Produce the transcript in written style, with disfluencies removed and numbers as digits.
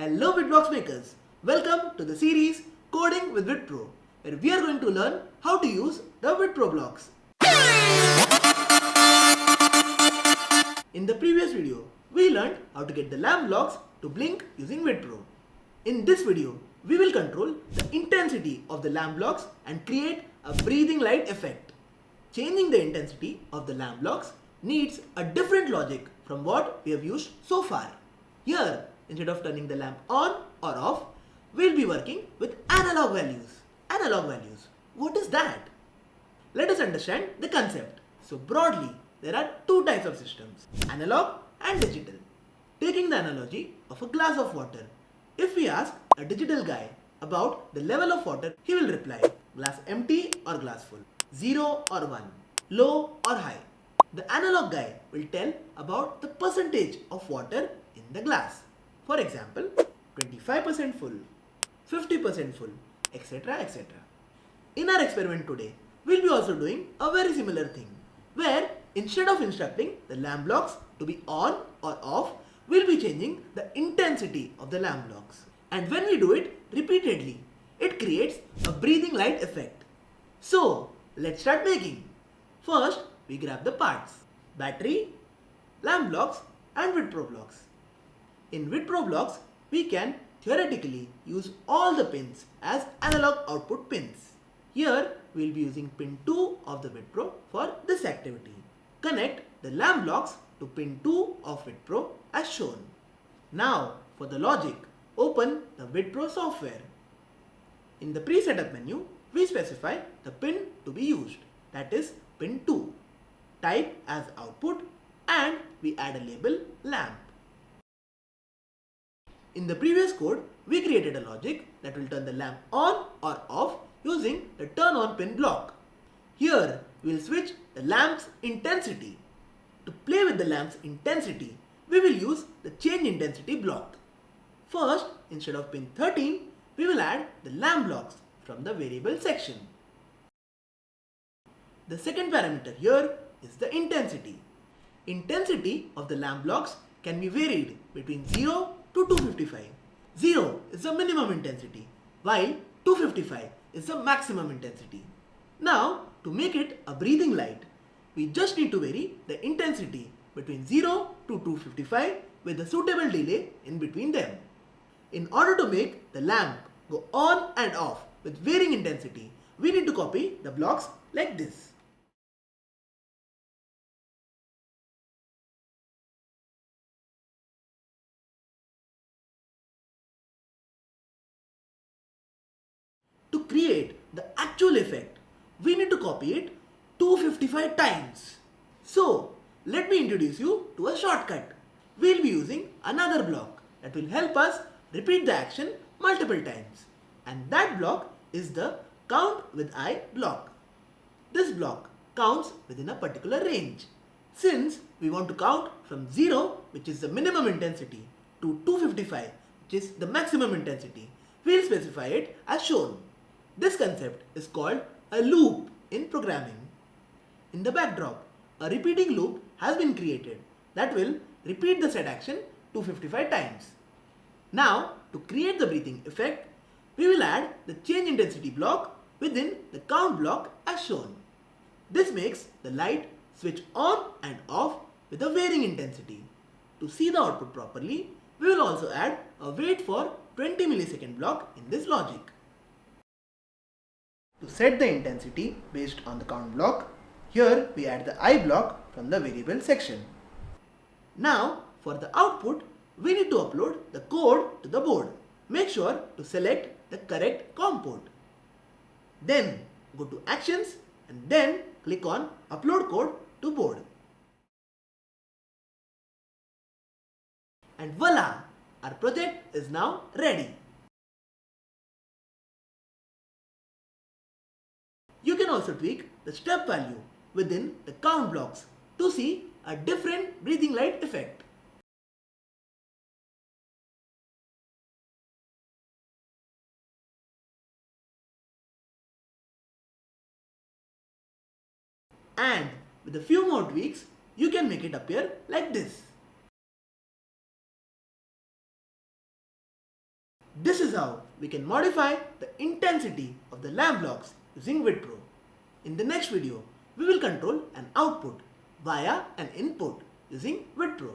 Hello Witblox makers! Welcome to the series Coding with WitPro, where we are going to learn how to use the WitPro Blox. In the previous video, we learned how to get the lamp blocks to blink using WitPro. In this video, we will control the intensity of the lamp blocks and create a breathing light effect. Changing the intensity of the lamp blocks needs a different logic from what we have used so far. Here, instead of turning the lamp on or off, we'll be working with analog values. Analog values. What is that? Let us understand the concept. So broadly, there are two types of systems, analog and digital. Taking the analogy of a glass of water, if we ask a digital guy about the level of water, he will reply glass empty or glass full, 0 or 1, low or high. The analog guy will tell about the percentage of water in the glass. For example, 25% full, 50% full, etc. etc. In our experiment today, we'll be also doing a very similar thing, where instead of instructing the lamp blocks to be on or off, we'll be changing the intensity of the lamp blocks. And when we do it repeatedly, it creates a breathing light effect. So, let's start making. First, we grab the parts: battery, lamp blocks and WitPro Blox. In WitPro Blox, we can theoretically use all the pins as analog output pins. Here, we will be using pin 2 of the WitPro for this activity. Connect the lamp blocks to pin 2 of WitPro as shown. Now, for the logic, open the WitPro software. In the pre-setup menu, we specify the pin to be used, that is pin 2. Type as output and we add a label lamp. In the previous code, we created a logic that will turn the lamp on or off using the turn on pin block. Here, we will switch the lamp's intensity. To play with the lamp's intensity, we will use the change intensity block. First, instead of pin 13, we will add the lamp blocks from the variable section. The second parameter here is the intensity. Intensity of the lamp blocks can be varied between 0 to 255. 0 is the minimum intensity, while 255 is the maximum intensity. Now, to make it a breathing light, we just need to vary the intensity between 0 to 255 with a suitable delay in between them. In order to make the lamp go on and off with varying intensity, we need to copy the blocks like this. To create the actual effect, we need to copy it 255 times. So, let me introduce you to a shortcut. We'll be using another block that will help us repeat the action multiple times. And that block is the count with I block. This block counts within a particular range. Since we want to count from 0, which is the minimum intensity, to 255, which is the maximum intensity, we'll specify it as shown. This concept is called a loop in programming. In the backdrop, a repeating loop has been created that will repeat the said action 255 times. Now, to create the breathing effect, we will add the change intensity block within the count block as shown. This makes the light switch on and off with a varying intensity. To see the output properly, we will also add a wait for 20 millisecond block in this logic. To set the intensity based on the count block, here we add the I block from the variable section. Now, for the output, we need to upload the code to the board. Make sure to select the correct COM port. Then go to Actions and then click on Upload Code to Board. And voila! Our project is now ready. You can also tweak the step value within the count blocks to see a different breathing light effect. And with a few more tweaks, you can make it appear like this. This is how we can modify the intensity of the Lamp Blox using WitPro. In the next video, we will control an output via an input using WitPro.